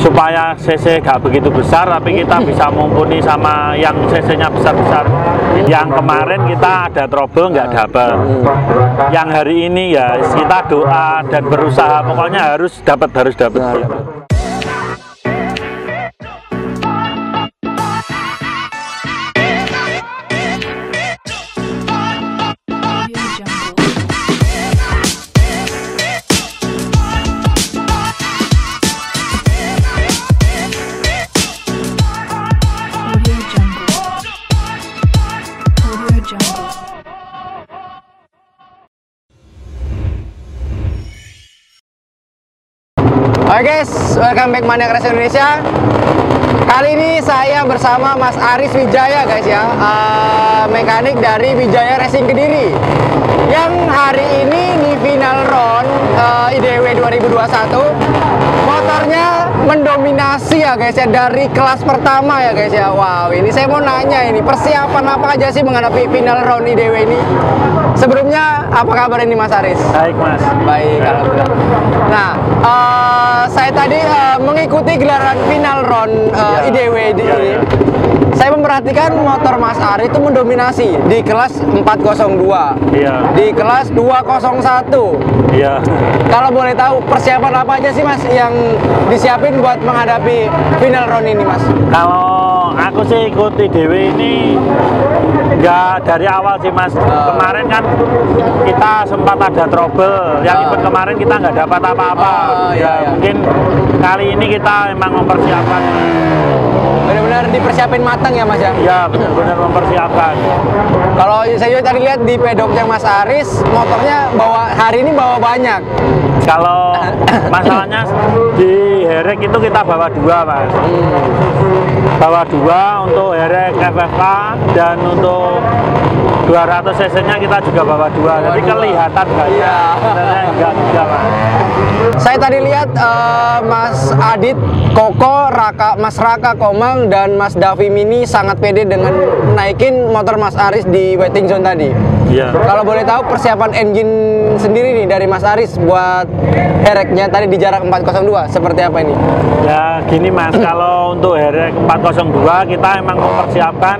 supaya CC gak begitu besar, tapi kita bisa mumpuni sama yang CC-nya besar-besar. Yang kemarin kita ada trouble nggak dapat. Yang hari ini ya kita doa dan berusaha, pokoknya harus dapat. Oke guys, welcome back Maniak Race Indonesia. Kali ini saya bersama Mas Aris Wijaya guys ya, mekanik dari Wijaya Racing Kediri, yang hari ini di final round IDW 2021 motornya mendominasi ya guys ya, dari kelas pertama ya guys ya. Wow, ini saya mau nanya, ini persiapan apa aja sih menghadapi final round IDW ini? Sebelumnya apa kabar ini Mas Aris? Baik Mas. Baik, alhamdulillah. Nah, saya tadi mengikuti gelaran final round IDW ini. Saya memperhatikan motor Mas Aris itu mendominasi di kelas 402, di kelas 201. Iya. Kalau boleh tahu persiapan apa aja sih Mas yang disiapin buat menghadapi final round ini Mas? Kalau aku sih ikuti IDW ini nggak dari awal sih Mas. Kemarin kan kita sempat ada trouble, yang event kemarin kita nggak dapat apa-apa. Mungkin kali ini kita memang mempersiapkan. Benar-benar dipersiapin matang ya Mas ya? Ya, benar-benar mempersiapkan. Kalau saya juga tadi lihat di pedoknya Mas Aris, motornya hari ini bawa banyak. Kalau masalahnya di herek itu kita bawa 2 Mas. Bawa 2 untuk herek FFK, dan untuk 200 cc nya kita juga bawa 2. Jadi kelihatan nggak ya? Sebenarnya enggak Mas. Saya tadi lihat Mas Adit, Koko, Mas Raka Komang, dan Mas Davi Mini sangat pede dengan naikin motor Mas Aris di waiting zone tadi. Iya. Kalau boleh tahu persiapan engine sendiri nih dari Mas Aris buat hereknya tadi di jarak 402 seperti apa ini? Ya gini Mas, kalau untuk herek 402 kita emang mempersiapkan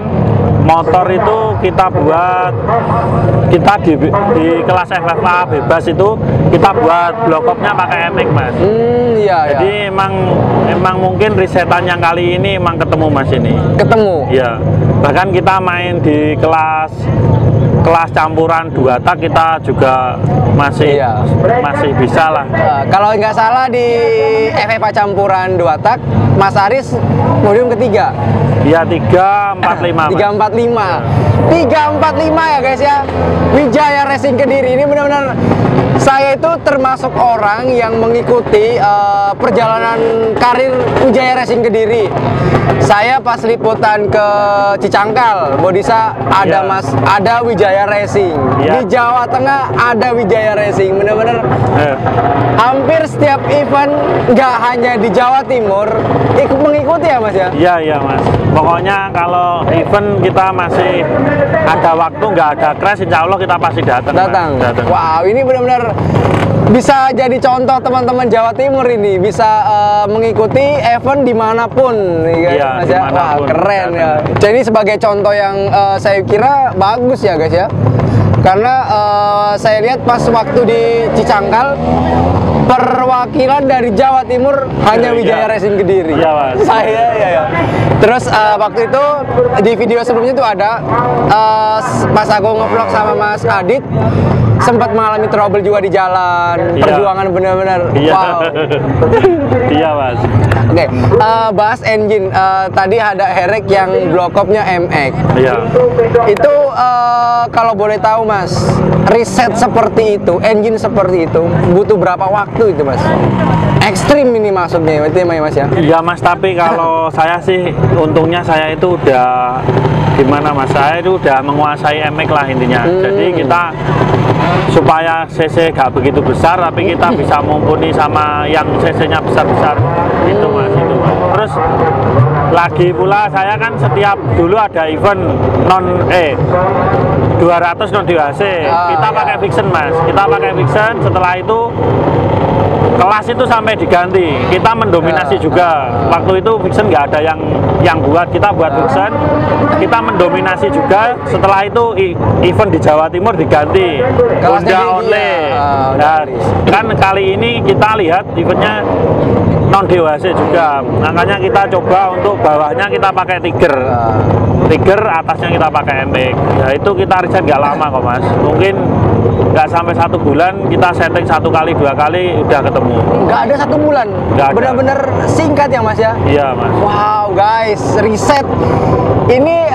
motor itu kita buat, kita di kelas FFA bebas itu kita buat blokopnya pakai MX Mas. Jadi emang mungkin risetan yang kali ini emang ketemu Mas ini. Ketemu? Iya. Bahkan kita main di kelas campuran 2 tak kita juga masih bisa lah. Kalau nggak salah di FFA campuran 2 tak, Mas Aris podium ketiga. Iya, 345. 345 ya guys ya. Wijaya Racing Kediri ini benar-benar, saya itu termasuk orang yang mengikuti perjalanan karir Wijaya Racing Kediri. Saya pas liputan ke Cicangkal, Bodisa ada Wijaya Racing. Di Jawa Tengah ada Wijaya Racing. Bener-bener hampir setiap event, nggak hanya di Jawa Timur, ikut mengikuti ya Mas ya? Iya Mas. Pokoknya kalau event kita masih ada waktu, nggak ada crash, insya Allah kita pasti datang. Wow, ini benar-benar bisa jadi contoh teman-teman Jawa Timur ini, bisa mengikuti event dimanapun. Mas ya? Wah, keren ya. Jadi sebagai contoh yang saya kira bagus ya guys ya. Karena saya lihat pas waktu di Cicangkal, perwakilan dari Jawa Timur hanya Wijaya Racing Kediri. Iya Mas. Terus waktu itu di video sebelumnya tuh ada pas aku ngevlog sama Mas Adit, sempat mengalami trouble juga di jalan. Perjuangan benar-benar wow. Iya Mas. Oke, bahas engine. Tadi ada herek yang blokopnya MX. Iya. Itu kalau boleh tahu Mas, riset seperti itu, engine seperti itu, butuh berapa waktu itu Mas? Ekstrim ini maksudnya, berarti Mas ya? Iya Mas, tapi kalau saya sih untungnya saya itu udah gimana Mas, saya itu udah menguasai MX lah intinya. Jadi kita supaya CC gak begitu besar, tapi kita bisa mumpuni sama yang CC-nya besar-besar. Itu Mas, itu Mas. Terus lagi pula saya kan setiap dulu ada event 200 non DHC, kita pakai fiction Mas. Kita pakai fiction, setelah itu kelas itu sampai diganti. Kita mendominasi juga. Waktu itu Vixen nggak ada yang buat, kita buat Vixen. Kita mendominasi juga. Setelah itu event di Jawa Timur diganti Honda only. Nah, kan kali ini kita lihat eventnya non DOHC juga. Makanya kita coba untuk bawahnya kita pakai Tiger, atasnya kita pakai MX. Ya itu kita riset nggak lama kok Mas. Mungkin nggak sampai 1 bulan, kita setting 1 kali 2 kali udah ketemu. Nggak ada 1 bulan, benar-benar singkat ya Mas ya? Iya Mas. Wow guys, riset ini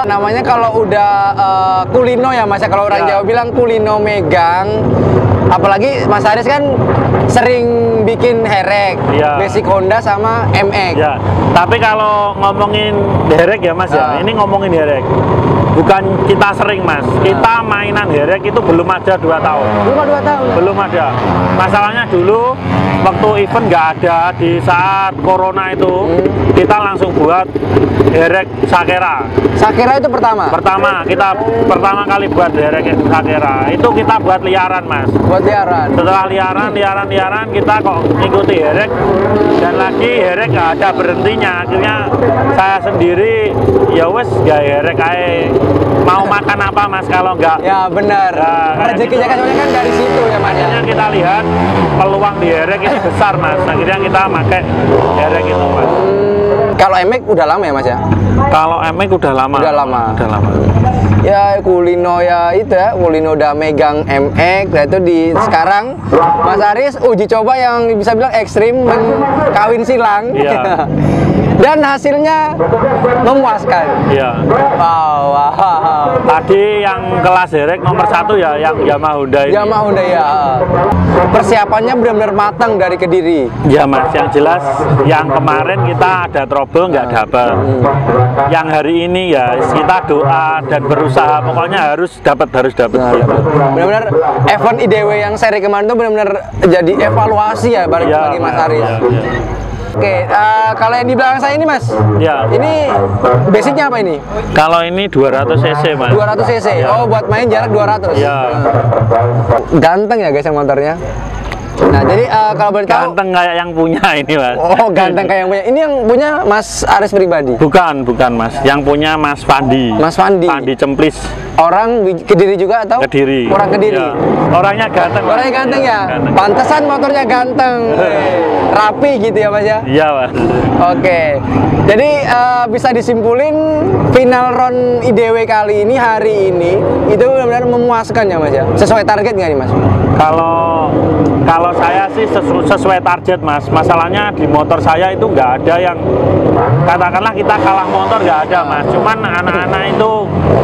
namanya kalau udah kulino ya Mas ya, kalau orang Jawa bilang kulino megang. Apalagi Mas Aris kan sering bikin herek, basic Honda sama MX. Ya. Tapi kalau ngomongin herek ya Mas ya, ini ngomongin herek. Bukan kita sering Mas, kita mainan herek itu belum ada 2 tahun. Belum ada 2 tahun? Belum ada. Masalahnya dulu waktu event nggak ada, di saat corona itu kita langsung buat herek Sakera. Sakera itu pertama? Kita pertama kali buat herek Sakera. Itu kita buat liaran Mas. Buat liaran? Setelah liaran kita kok ngikuti herek, dan lagi herek nggak ada berhentinya. Akhirnya saya sendiri ya wes gak herek aja. Mau makan apa Mas kalau nggak? Ya benar. Rezekinya kan soalnya kan dari situ ya Mas. Akhirnya kita lihat peluang di herek ini besar Mas. Akhirnya kita pakai herek itu Mas. Kalau MX udah lama ya Mas ya? Kalau MX udah lama. Udah lama. Ya kulino ya itu ya, kulino udah megang MX. Nah itu sekarang Mas Aris uji coba yang bisa bilang ekstrim, kawin silang. Iya. Dan hasilnya memuaskan. Iya. Wow. Tadi yang kelas herek nomor 1 ya yang Yamaha Honda ini. Yamaha Honda ya. Persiapannya benar-benar matang dari Kediri. Ya Mas, yang jelas yang kemarin kita ada trouble nggak dapat. Yang hari ini ya kita doa dan berusaha, pokoknya harus dapat gitu. Benar-benar event IDW yang seri kemarin itu benar-benar jadi evaluasi ya bagi Mas Aris. Ya. Oke, kalau yang di belakang saya ini Mas, ini basicnya apa ini? Kalau ini 200 cc Mas. 200 cc, oh buat main jarak 200. Iya. Ganteng ya guys yang motornya. Nah jadi kalau boleh tahu, ganteng kayak yang punya ini Mas. Oh ganteng kayak yang punya. Ini yang punya Mas Aris pribadi? Bukan Mas. Yang punya Mas Fandi. Mas Fandi. Fandi Cemplis. Orang Kediri juga atau? Kediri. Orang Kediri. Ya. Orangnya ganteng. Orangnya ganteng ya. Ganteng. Pantesan motornya ganteng. Rapi gitu ya Mas ya? Iya Mas. Oke. Jadi bisa disimpulin final round IDW kali ini hari ini itu benar-benar memuaskan ya Mas ya. Sesuai target nggak nih Mas? Kalau saya sih sesuai target Mas. Masalahnya di motor saya itu nggak ada yang katakanlah kita kalah motor, nggak ada Mas. Cuman anak-anak itu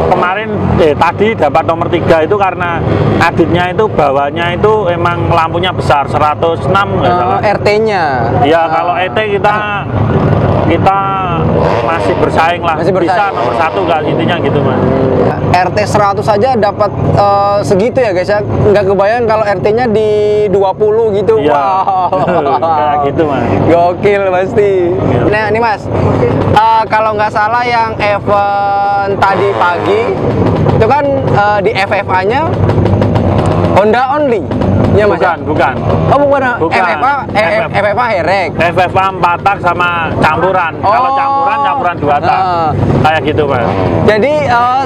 kemarin tadi dapat nomor 3 itu karena aditnya itu bawahnya itu emang lampunya besar 106 nggak salah. RT-nya. Ya kalau ET kita masih bersaing lah. Bisa nomor 1 nggak, intinya gitu Mas. RT 100 saja dapat segitu ya guys ya. Nggak kebayang kalau RT-nya di 20 gitu. Ya. Wow. Kayak gitu Mas. Gokil pasti. Nah ini Mas, kalau nggak salah yang event tadi pagi itu kan di FFA-nya Honda only. Ya Mas. Bukan. Oh bukan. FFA herek. FFA 4 tak sama campuran. Kalau campuran 2 tak. Kayak gitu Mas. Jadi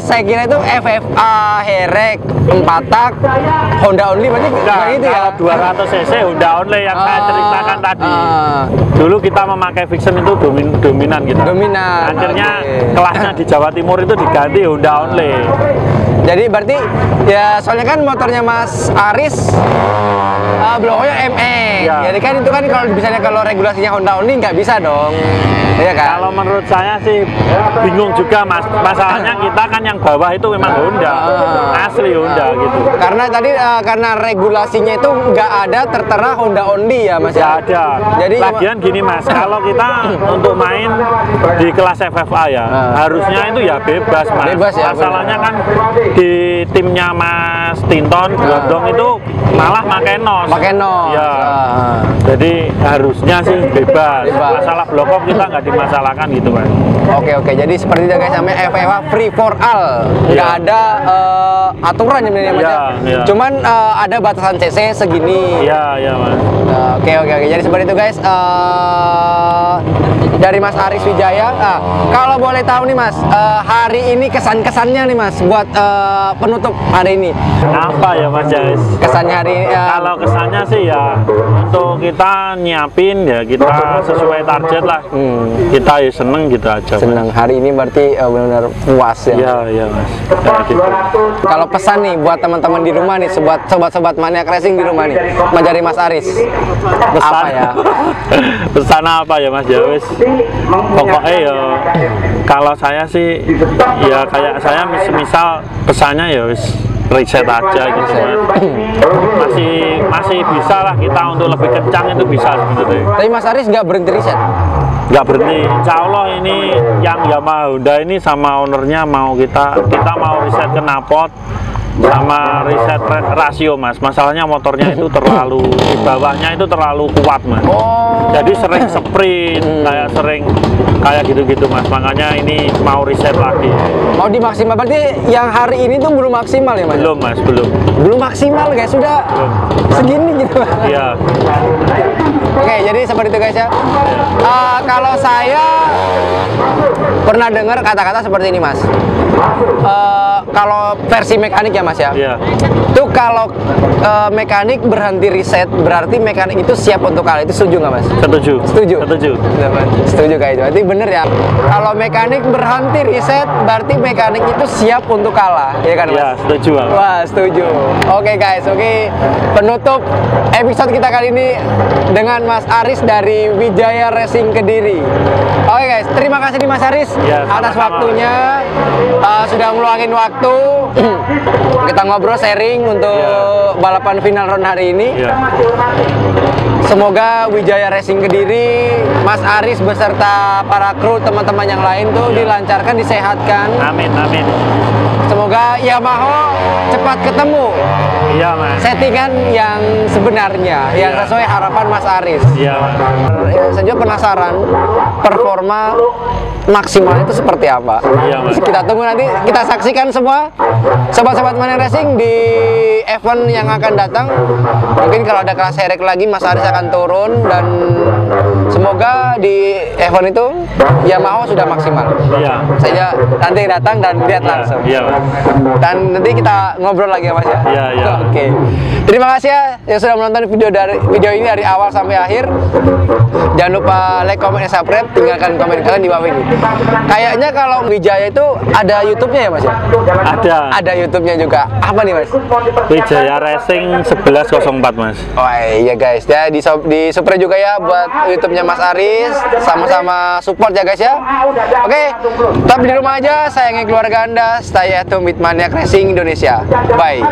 saya kira itu FFA herek 4 tak Honda only, berarti gitu ya. Kalau 200 cc Honda only yang saya ceritakan tadi. Dulu kita memakai Vixen itu dominan gitu. Dominan. Akhirnya kelasnya di Jawa Timur itu diganti Honda only. Jadi berarti ya soalnya kan motornya Mas Aris bloknya MX. Ya. Jadi kan itu kan kalau misalnya kalau regulasinya Honda only nggak bisa dong. Iya kan? Kalau menurut saya sih bingung juga Mas. Masalahnya kita kan yang bawah itu memang Honda. Asli Honda gitu. Karena tadi karena regulasinya itu nggak ada tertera Honda only ya Mas. Nggak ada. Jadi lagian gini Mas, kalau kita untuk main di kelas FFA ya harusnya itu ya bebas Mas. Bebas ya. Masalahnya kan di timnya Mas Tinton Glodong itu malah pakai nos. Pakai nos. Ya. Jadi harusnya sih bebas. Masalah blok kita nggak dimasalahkan gitu Mas. Oke. Jadi seperti itu guys, namanya FFA free for all. Nggak ada aturan sebenarnya Mas. Cuman ada batasan cc segini. Iya Mas. Oke. Jadi seperti itu guys. Dari Mas Aris Wijaya. Kalau boleh tahu nih Mas, hari ini kesan-kesannya nih Mas buat penutup hari ini. Apa ya Mas Jais? Kesannya hari ini. Kalau kesannya sih ya untuk kita nyiapin ya kita sesuai target lah. Kita ya seneng gitu aja. Seneng. Hari ini berarti benar-benar puas ya. Iya Mas. Kayak gitu. Kalau pesan nih buat teman-teman di rumah nih, sobat-sobat Maniak Racing di rumah nih, dari Mas Aris. Pesan Apa ya? Pesan apa ya Mas Jawis? Pokoknya ya kalau saya sih ya kayak saya misal pesannya ya wis reset aja gitu Mas. Masih bisa lah kita untuk lebih kencang itu bisa sebenarnya. Tapi Mas Aris nggak berhenti riset? Nggak berhenti. Insya Allah ini yang Yamaha Honda ini sama ownernya mau kita mau riset knalpot sama riset rasio Mas. Masalahnya motornya itu terlalu di bawahnya itu terlalu kuat Mas. Jadi sering sprint kayak gitu-gitu Mas. Makanya ini mau riset lagi. Mau dimaksimal, berarti yang hari ini tuh belum maksimal ya Mas? Belum Mas, belum maksimal guys, sudah segini gitu. Iya. Oke, jadi seperti itu guys ya. Kalau saya pernah dengar kata-kata seperti ini Mas. Kalau versi mekanik ya Mas ya. Iya. Itu kalau mekanik berhenti riset berarti mekanik itu siap untuk kalah. Itu setuju nggak Mas? Setuju. Setuju kayak itu. Berarti bener ya. Kalau mekanik berhenti riset berarti mekanik itu siap untuk kalah, ya kan Mas? Iya, setuju Bang. Wah, setuju. Oke guys, penutup episode kita kali ini dengan Mas Aris dari Wijaya Racing Kediri. Oke guys, terima kasih nih Mas Aris ya, atas waktunya, sudah meluangin waktu kita ngobrol sharing untuk balapan final round hari ini. Semoga Wijaya Racing Kediri, Mas Aris beserta para kru teman-teman yang lain tuh dilancarkan, disehatkan. Amin. Semoga Yamaha cepat ketemu settingan yang sebenarnya, yang sesuai harapan Mas Aris. Saya juga penasaran performa maksimal itu seperti apa. Kita tunggu nanti, kita saksikan semua sobat-sobat Maniak Racing di event yang akan datang. Mungkin kalau ada kelas herek lagi Mas Aris akan turun, dan semoga di event itu Yamaha sudah maksimal. Saya nanti datang dan lihat langsung. Dan nanti kita ngobrol lagi ya Mas ya. Oke. Terima kasih ya yang sudah menonton video ini dari awal sampai akhir. Jangan lupa like, comment, dan subscribe. Tinggalkan komen kalian di bawah ini. Kayaknya kalau Wijaya itu ada YouTube-nya ya Mas ya? Ada YouTube-nya juga. Apa nih Mas? Wijaya Racing 1104 Mas. Oh iya guys, ya di subscribe juga ya buat YouTube-nya Mas Aris. Sama-sama support ya guys ya. Oke, tetap di rumah aja, sayangi keluarga Anda. Stay at home with Maniak Racing Indonesia. Bye.